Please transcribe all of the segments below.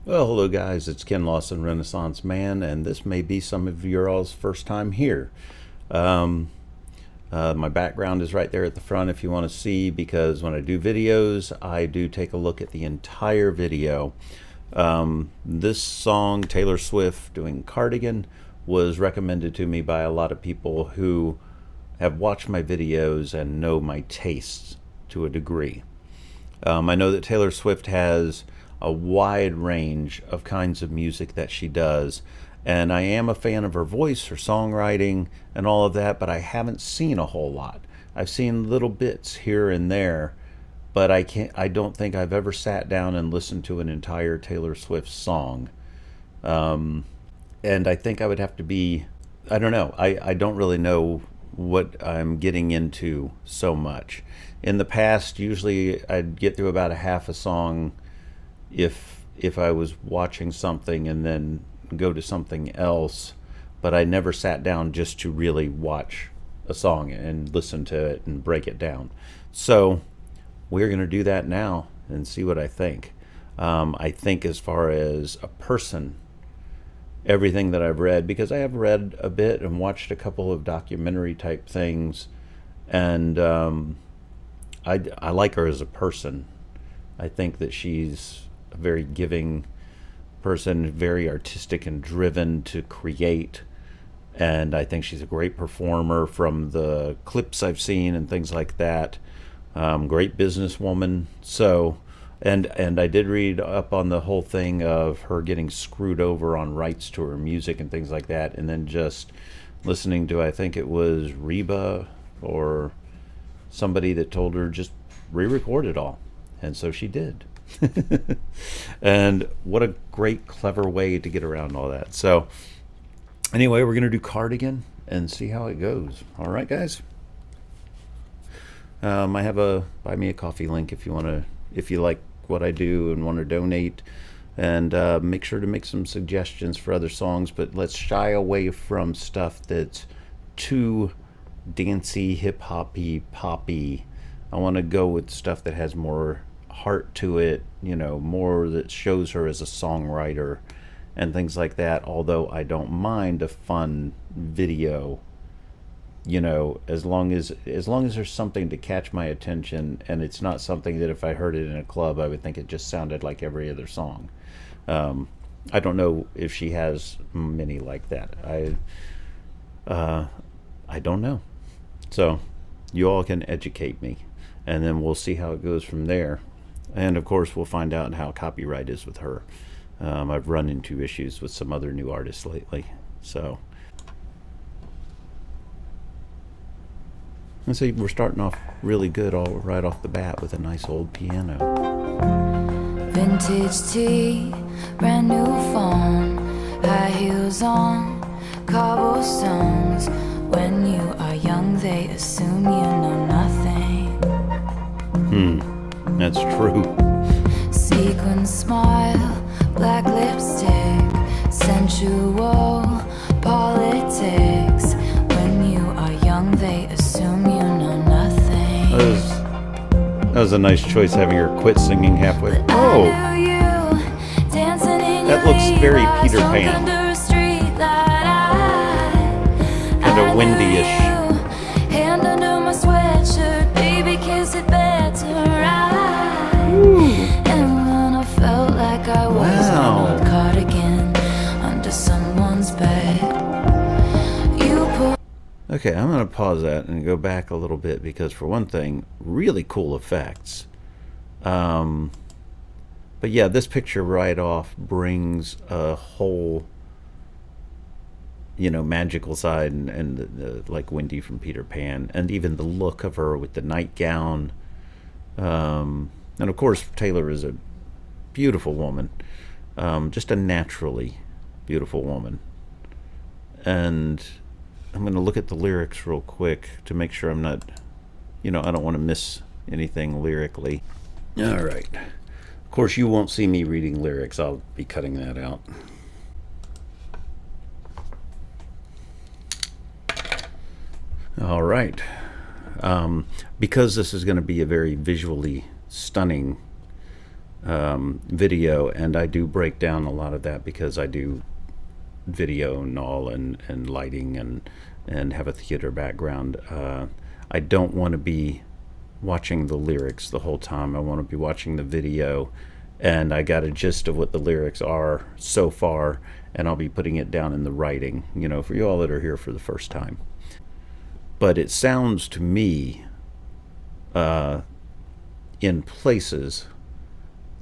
Well, hello guys, it's Ken Lawson, Renaissance Man, and this may be some of your all's first time here. Um, my background is right there at the front if you want to see, because when I do videos, I do take a look at the entire video. This song, Taylor Swift doing Cardigan, was recommended to me by a lot of people who have watched my videos and know my tastes to a degree. I know that Taylor Swift has a wide range of kinds of music that she does, and I am a fan of her voice, her songwriting, and all of that, but I haven't seen a whole lot. I've seen little bits here and there, but I don't think I've ever sat down and listened to an entire Taylor Swift song. And I think I would have to be, I don't know, I don't really know what I'm getting into so much. In the past, usually I'd get through about a half a song if I was watching something and then go to something else, but I never sat down just to really watch a song and listen to it and break it down. So we're going to do that now and see what I think. I think as far as a person, everything that I've read, because I have read a bit and watched a couple of documentary type things, and I like her as a person. I think that she's a very giving person, very artistic and driven to create, and I think she's a great performer from the clips I've seen and things like that. Great businesswoman. So, and I did read up on the whole thing of her getting screwed over on rights to her music and things like that, and then just listening to, I think it was Reba or somebody that told her just re-record it all, and so she did. And what a great, clever way to get around all that. So anyway, we're going to do Cardigan and see how it goes. All right, guys. I have a buy me a coffee link if you like what I do and want to donate, and make sure to make some suggestions for other songs, but let's shy away from stuff that's too dancey, hip-hoppy, poppy. I want to go with stuff that has more heart to it, more that shows her as a songwriter and things like that. Although I don't mind a fun video, as long as there's something to catch my attention, and it's not something that if I heard it in a club I would think it just sounded like every other song. I don't know if she has many like that. I don't know. So you all can educate me, and then we'll see how it goes from there. And of course we'll find out how copyright is with her. I've run into issues with some other new artists lately. So let's see, we're starting off really good right off the bat with a nice old piano. Vintage tea, brand new phone, high heels on, cobblestones. When you are young, they assume you know nothing. That's true. Sequin smile, black lipstick, sensual politics. When you are young, they assume you know nothing. That was a nice choice, having her quit singing halfway. Oh, that looks very Peter Pan. Kind of windy-ish. Hand under my sweatshirt, baby, kiss it better, right? And when I felt like I was on a cardigan under someone's bed, you put. Okay, I'm going to pause that and go back a little bit, because for one thing, really cool effects. But yeah, this picture right off brings a whole, magical side, and like Wendy from Peter Pan, and even the look of her with the nightgown. And of course, Taylor is a beautiful woman, just a naturally beautiful woman. And I'm going to look at the lyrics real quick to make sure I'm not, I don't want to miss anything lyrically. All right. Of course, you won't see me reading lyrics. I'll be cutting that out. All right. Because this is going to be a very visually stunning video, and I do break down a lot of that because I do video and all, and lighting, and have a theater background. I don't want to be watching the lyrics the whole time. I want to be watching the video, and I got a gist of what the lyrics are so far, and I'll be putting it down in the writing, for you all that are here for the first time. But it sounds to me, in places,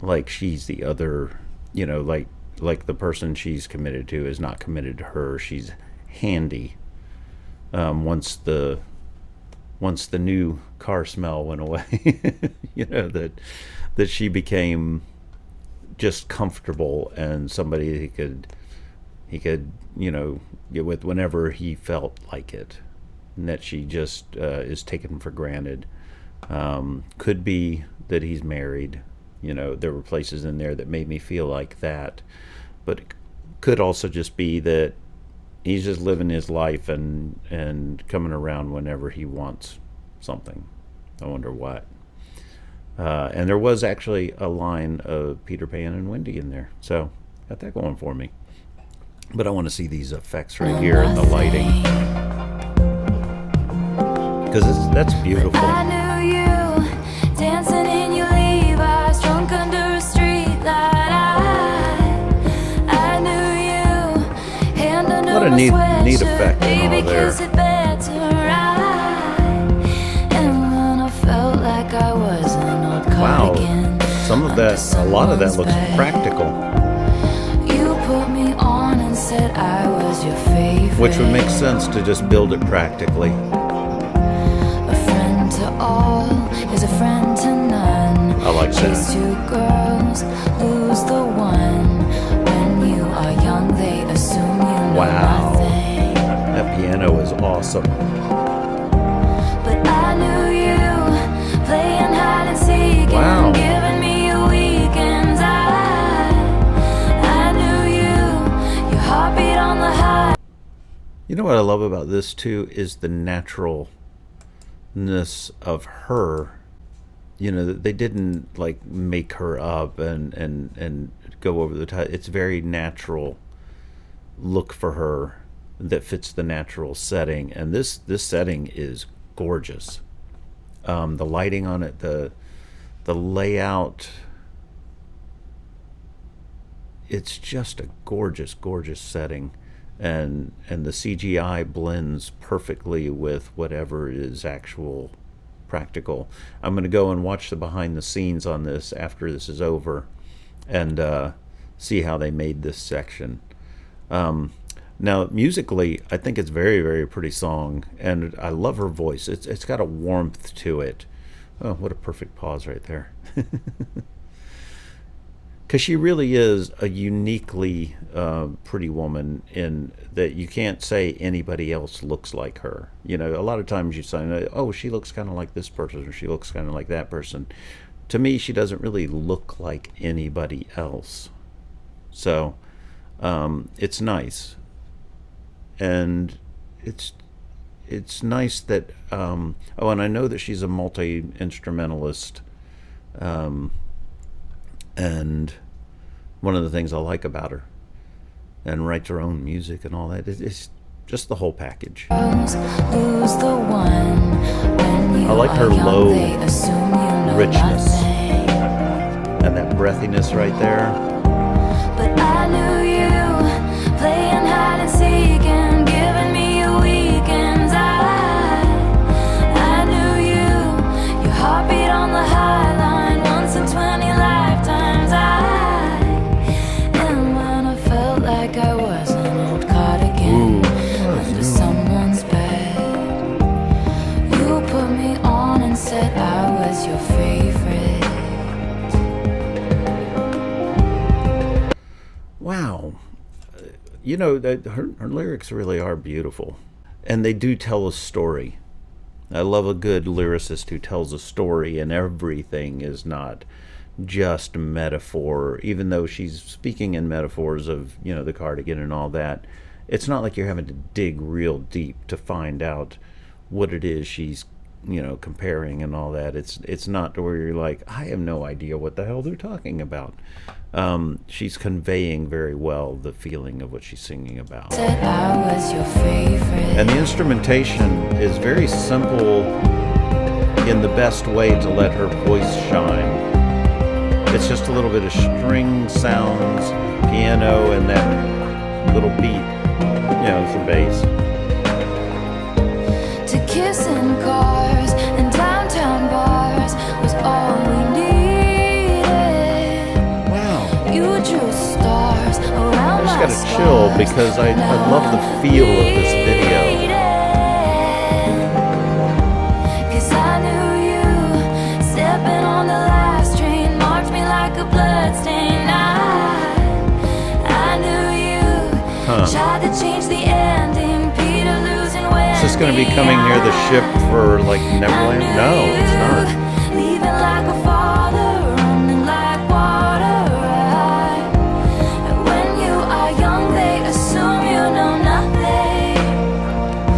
like she's the other, like the person she's committed to is not committed to her. She's handy. Once the new car smell went away, that she became just comfortable and somebody he could get with whenever he felt like it, and that she just is taken for granted. Could be that he's married. There were places in there that made me feel like that, but it could also just be that he's just living his life and coming around whenever he wants something. I wonder what. And there was actually a line of Peter Pan and Wendy in there, so got that going for me. But I want to see these effects right here in the lighting, because that's beautiful. I knew you dancing in your Levi's, drunk under a street light. I knew you hand under What a my neat sweatshirt, effect and all baby, there. 'cause it better right. And when I felt like I was an old cardigan, Some of that, a lot of that looks practical, you put me on and said I was your favorite. which would make sense to just build it practically. A friend to all is a friend to none. I like Chase that. two girls, lose the one. When you are young, they assume you know Wow. nothing. That piano is awesome. But I knew you playing hide and seek Wow. and giving me your weekends. I knew you, your heartbeat on the high. You know what I love about this too is the naturalness of her. They didn't like make her up and go over the top. It's very natural look for her that fits the natural setting, and this setting is gorgeous. The lighting on it, the layout, it's just a gorgeous setting, and the CGI blends perfectly with whatever is actual practical. I'm going to go and watch the behind the scenes on this after this is over, and see how they made this section. Now musically, I think it's very, very pretty song, and I love her voice. It's got a warmth to it. Oh, what a perfect pause right there. Because she really is a uniquely pretty woman, in that you can't say anybody else looks like her. A lot of times you say, oh, she looks kind of like this person, or she looks kind of like that person. To me, she doesn't really look like anybody else. So it's nice. And it's nice that, and I know that she's a multi-instrumentalist, and one of the things I like about her, and writes her own music and all that, it's just the whole package. Lose the one. When you I like her are young, low they assume you know richness, nothing. and that breathiness right there. But I knew you playing hide and seek and giving me your weekends. I knew you, your heartbeat on the high line, once in 20 lifetimes. And when I felt like I was an old cardigan under someone's bed, you put me on and said I was your favorite. Wow. That her lyrics really are beautiful, and they do tell a story. I love a good lyricist who tells a story, and everything is not just metaphor. Even though she's speaking in metaphors of the cardigan and all that, it's not like you're having to dig real deep to find out what it is she's comparing and all that. It's not to where you're like, I have no idea what the hell they're talking about. She's conveying very well the feeling of what she's singing about. Said I was your favorite. And the instrumentation is very simple in the best way to let her voice shine. It's just a little bit of string sounds, piano, and that little beat, some bass. To kiss in cars and downtown bars was all we needed. Wow. You drew stars around I just my gotta chill scars. because I love the feel of this video. Cause I knew you stepping on the last train marked me like a bloodstained eye. I knew you tried to change the ending, Peter losing Wendy. Is this going to be coming near the ship for like Neverland? No, it's not. Leaving like a father, running like water. When you are young, they assume you know nothing.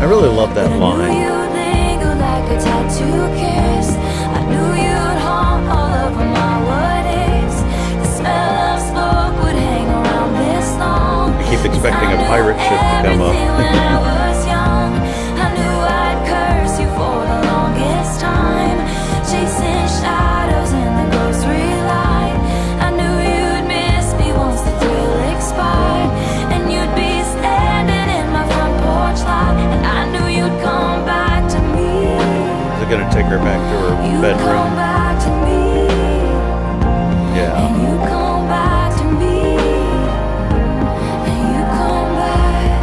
I really love that I knew line. you'd linger like a tattoo kiss. I knew you'd haunt all over my weddings. The smell of smoke would hang around this long. I keep expecting a pirate ship to come up. When I was young, I knew I'd curse you for the longest time. Chasing shadows in the grocery line. I knew you'd miss me once the thrill expired. And you'd be standing in my front porch lot. And I knew you'd come back to me. They're going to take her back to her You'd come bedroom. back to me. Yeah. And you come back to me. And you come back.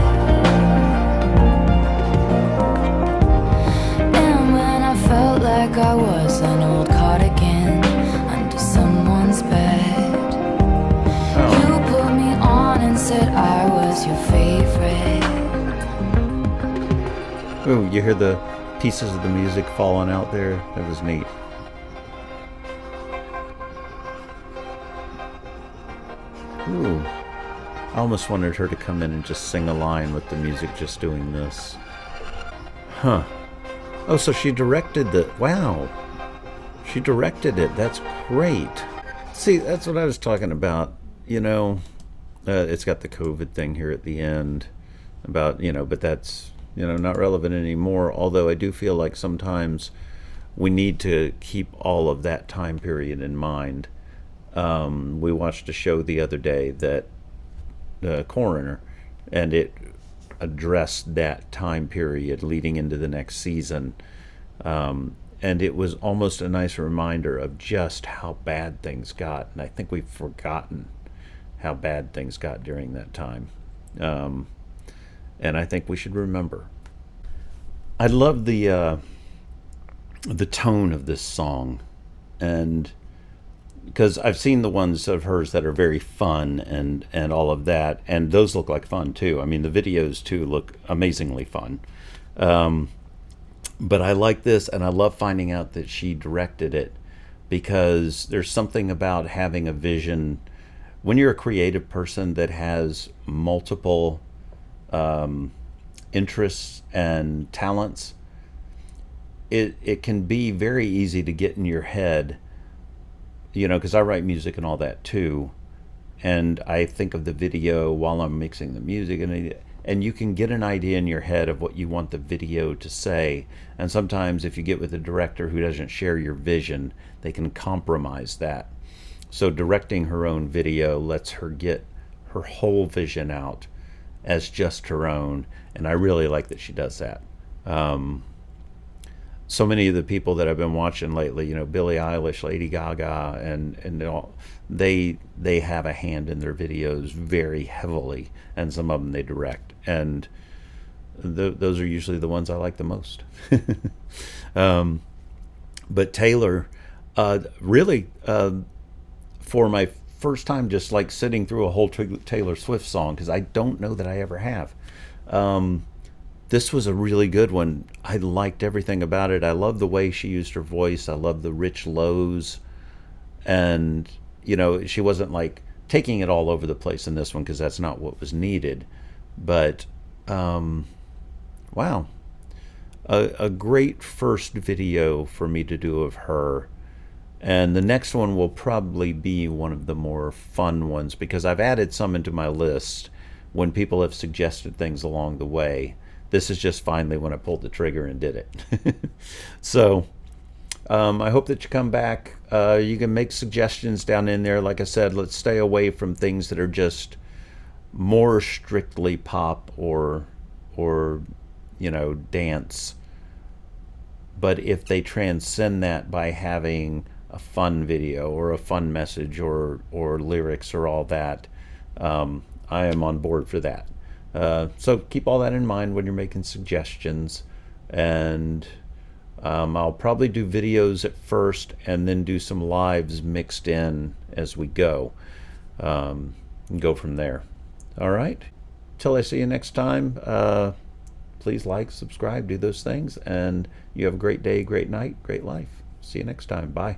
And when I felt like I was an old cardigan under someone's bed, you put me on and said I was your favorite. Ooh, you hear the pieces of the music falling out there? That was neat. Ooh. I almost wanted her to come in and just sing a line with the music just doing this. Huh. Oh, so she directed the... Wow. She directed it. That's great. See, that's what I was talking about. It's got the COVID thing here at the end. About, but that's, not relevant anymore. Although I do feel like sometimes we need to keep all of that time period in mind. We watched a show the other day that Coroner, and it addressed that time period leading into the next season, and it was almost a nice reminder of just how bad things got, and I think we've forgotten how bad things got during that time, and I think we should remember. I love the tone of this song, and because I've seen the ones of hers that are very fun and all of that, and those look like fun too. I mean, the videos too look amazingly fun. But I like this, and I love finding out that she directed it, because there's something about having a vision. When you're a creative person that has multiple interests and talents, it can be very easy to get in your head, because I write music and all that too, and I think of the video while I'm mixing the music, and you can get an idea in your head of what you want the video to say, and sometimes if you get with a director who doesn't share your vision, they can compromise that. So directing her own video lets her get her whole vision out as just her own, and I really like that she does that. So many of the people that I've been watching lately, Billie Eilish, Lady Gaga, and all, they have a hand in their videos very heavily, and some of them they direct, and those are usually the ones I like the most. But Taylor, really, for my first time just like sitting through a whole Taylor Swift song, because I don't know that I ever have, this was a really good one. I liked everything about it. I love the way she used her voice. I love the rich lows. And, she wasn't like taking it all over the place in this one, because that's not what was needed. But, wow. a great first video for me to do of her. And the next one will probably be one of the more fun ones, because I've added some into my list when people have suggested things along the way. This is just finally when I pulled the trigger and did it. So I hope that you come back. You can make suggestions down in there. Like I said, let's stay away from things that are just more strictly pop or you know, dance. But if they transcend that by having a fun video or a fun message or lyrics or all that, I am on board for that. So keep all that in mind when you're making suggestions. And I'll probably do videos at first and then do some lives mixed in as we go, and go from there. All right, till I see you next time, please like, subscribe, do those things, and you have a great day, great night, great life. See you next time. Bye.